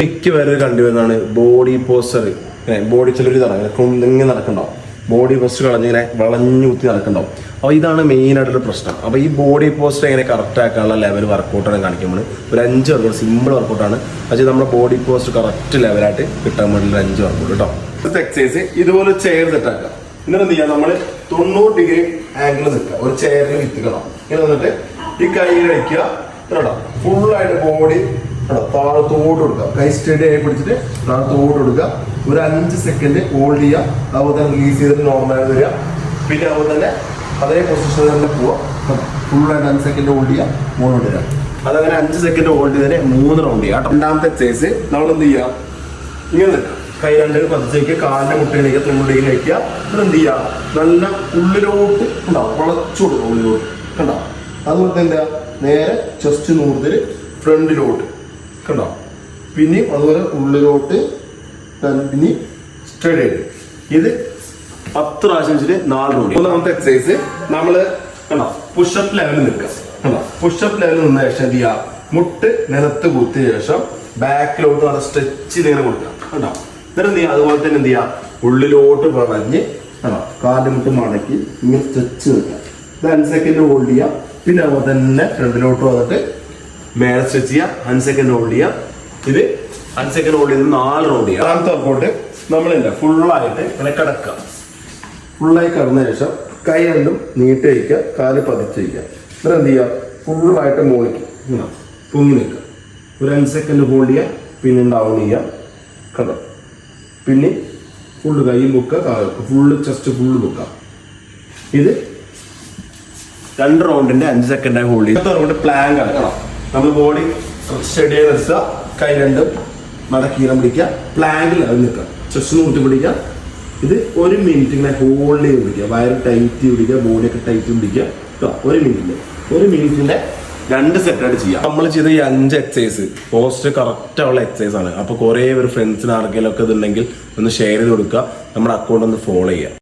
മിക്ക പേര് കണ്ടുവരുന്നതാണ് body poster. Body ചിലർ ഇങ്ങനെ നടക്കണ്ടാവും, ബോഡി പോസ്റ്റർ കളഞ്ഞിങ്ങനെ വളഞ്ഞു കുത്തി നടക്കണ്ടാവും. അപ്പോൾ ഇതാണ് മെയിനായിട്ടൊരു പ്രശ്നം. അപ്പോൾ ഈ ബോഡി പോസ്റ്റർ എങ്ങനെ കറക്റ്റ് ആക്കാനുള്ള ലെവൽ വർക്കൗട്ടാണ് കാണിക്കുമ്പോൾ ഒരു 5 വർക്കൗട്ട്, സിമ്പിൾ വർക്കൗട്ടാണ്. പക്ഷേ നമ്മുടെ ബോഡി പോസ്റ്റർ കറക്റ്റ് ലെവലായിട്ട് കിട്ടാൻ വേണ്ടിയുള്ള 5 വർക്കൗട്ട് കേട്ടോ. ഇന്നത്തെ എക്സസൈസ് ഇതുപോലെ ചെയർ സെറ്റാക്കുക. എന്നിട്ട് എന്ത് ചെയ്യുക, നമ്മൾ 90 ഡിഗ്രി ആംഗിൾ നിൽക്കുക, ഒരു ചെയറിൽ വിത്തിക്കണം. ഇങ്ങനെ വന്നിട്ട് ഈ കൈ കഴിക്കുക കേട്ടോ, ഫുള്ളായിട്ട് ബോഡി താഴത്തോട്ട് കൊടുക്കുക, കൈ സ്റ്റഡി ആയി പിടിച്ചിട്ട് താഴത്തോട്ട് കൊടുക്കുക. ഒരു 5 സെക്കൻഡ് ഹോൾഡ് ചെയ്യുക, അതുപോലെ തന്നെ റിലീസ് ചെയ്തിട്ട് നോർമലായി വരിക. പിന്നെ അതുപോലെ തന്നെ അതേ പൊസിഷനിൽ തന്നെ പോവുക, ഫുള്ളായിട്ട് 5 സെക്കൻഡ് ഹോൾഡ് ചെയ്യുക, മുകളിലോട്ട് വരിക. അതങ്ങനെ 5 സെക്കൻഡ് ഹോൾഡ് ചെയ്തതിന് 3 റൗണ്ട് ചെയ്യുക. രണ്ടാമത്തെ എക്സസൈസ് നമ്മൾ എന്ത് ചെയ്യുക, ഇങ്ങനെ നിൽക്കുക, കൈ 2 പതിച്ചേക്ക്, കാലിൻ്റെ മുട്ടയിലേക്ക് 90 ഡിഗ്രി വയ്ക്കുക. ഇത് എന്ത് ചെയ്യുക, നല്ല ഉള്ളിലോട്ട് ഉണ്ടാവും, വളച്ചു കൊടുക്കുക ഉള്ളിലോട്ട് കണ്ടോ. അതുപോലെ തന്നെ നേരെ ചെസ്റ്റ് നൂർത്തിട്ട് ഫ്രണ്ടിലോട്ട് കണ്ടോ, പിന്നെയും അതുപോലെ ഉള്ളിലോട്ട് പിന്നെ സ്ട്രെയിറ്റ് ആയിട്ട്. ഇത് 10 പ്രാവശ്യം വെച്ചിട്ട് 4 റൗണ്ട്. ഒന്നാമത്തെ എക്സസൈസ് നമ്മൾ കണ്ടോ പുഷപ്പ് ലെവലിൽ നിൽക്കുക കണ്ടോ. പുഷപ്പ് ലെവലിൽ നിന്ന ശേഷം എന്ത് ചെയ്യുക, മുട്ട് നിലത്ത് കുത്തിയ ശേഷം ബാക്കിലോട്ട് നല്ല സ്ട്രെച്ച് ചെയ്തിങ്ങനെ കൊടുക്കുക കണ്ടോ. എന്നിട്ട് എന്ത് ചെയ്യുക, അതുപോലെ തന്നെ എന്ത് ചെയ്യുക, ഉള്ളിലോട്ട് പറഞ്ഞ് കണ്ടോ, കാലിൻ്റെ മുട്ട് മടക്കി ഇങ്ങനെ സ്ട്രെച്ച് നിൽക്കുക. ഇത് 5 സെക്കൻഡ് ഹോൾഡ് ചെയ്യുക. പിന്നെ അതുപോലെ തന്നെ ഫ്രണ്ടിലോട്ട് വന്നിട്ട് മേലെ സ്ട്രെച്ച് ചെയ്യുക, 5 സെക്കൻഡ് ഹോൾഡ് ചെയ്യുക. ഇത് 5 സെക്കൻഡ് ഹോൾഡ് ചെയ്ത് 4 റൗണ്ട് ചെയ്യുക. രണ്ടാമത്തെ വർക്കൗട്ട് നമ്മളില്ല, ഫുള്ളായിട്ട് ഇങ്ങനെ കിടക്കുക. ഫുള്ളായി കിടന്ന ശേഷം കൈ രണ്ടും നീട്ടി വയ്ക്കുക, കാല് പതിച്ച് വയ്ക്കുക. എന്നിട്ട് എന്ത് ചെയ്യുക, ഫുള്ളായിട്ട് മോളിക്കുക, പൊങ്ങി നിൽക്കുക. ഒരു 5 സെക്കൻഡ് ഹോൾഡ് ചെയ്യുക, പിന്നെ ഡൗൺ ചെയ്യുക കണ്ടോ. പിന്നെ ഫുള്ള് കൈ ബുക്കുക, കാല് വെക്കുക, ഫുള്ള് ചെസ്റ്റ് ഫുള്ള് ബുക്കുക. ഇത് 2 റൗണ്ടിന്റെ 5 സെക്കൻഡായി ഹോൾഡ് ചെയ്യുക. റൗണ്ട് പ്ലാങ്ക് ആണ് കേട്ടോ. നമ്മൾ ബോഡി സ്റ്റഡി ആയി നിർത്തുക, കൈ രണ്ടും മടക്കീരം പിടിക്കുക, പ്ലാങ്കിൽ അത് നിൽക്കുക, ചെസ്റ്റ് കൂട്ടി പിടിക്കുക. ഇത് 1 മിനിറ്റ് ഇങ്ങനെ ഹോൾഡ് ചെയ്ത് പിടിക്കുക, വയറ് ടൈറ്റ് പിടിക്കുക, ബോഡിയൊക്കെ ടൈറ്റ് പിടിക്കുക കേട്ടോ. 1 മിനിറ്റിന്റെ 2 സെറ്റായിട്ട് ചെയ്യാം. നമ്മൾ ചെയ്ത ഈ 5 എക്സസൈസ് പോസ്റ്റ് കറക്റ്റ് ഉള്ള എക്സസൈസ് ആണ്. അപ്പോൾ കുറേ പേര് ഫ്രണ്ട്സിന് ആർക്കെങ്കിലും ഒക്കെ ഇതുണ്ടെങ്കിൽ ഒന്ന് ഷെയർ ചെയ്ത് കൊടുക്കുക, നമ്മുടെ അക്കൗണ്ട് ഒന്ന് ഫോളോ ചെയ്യുക.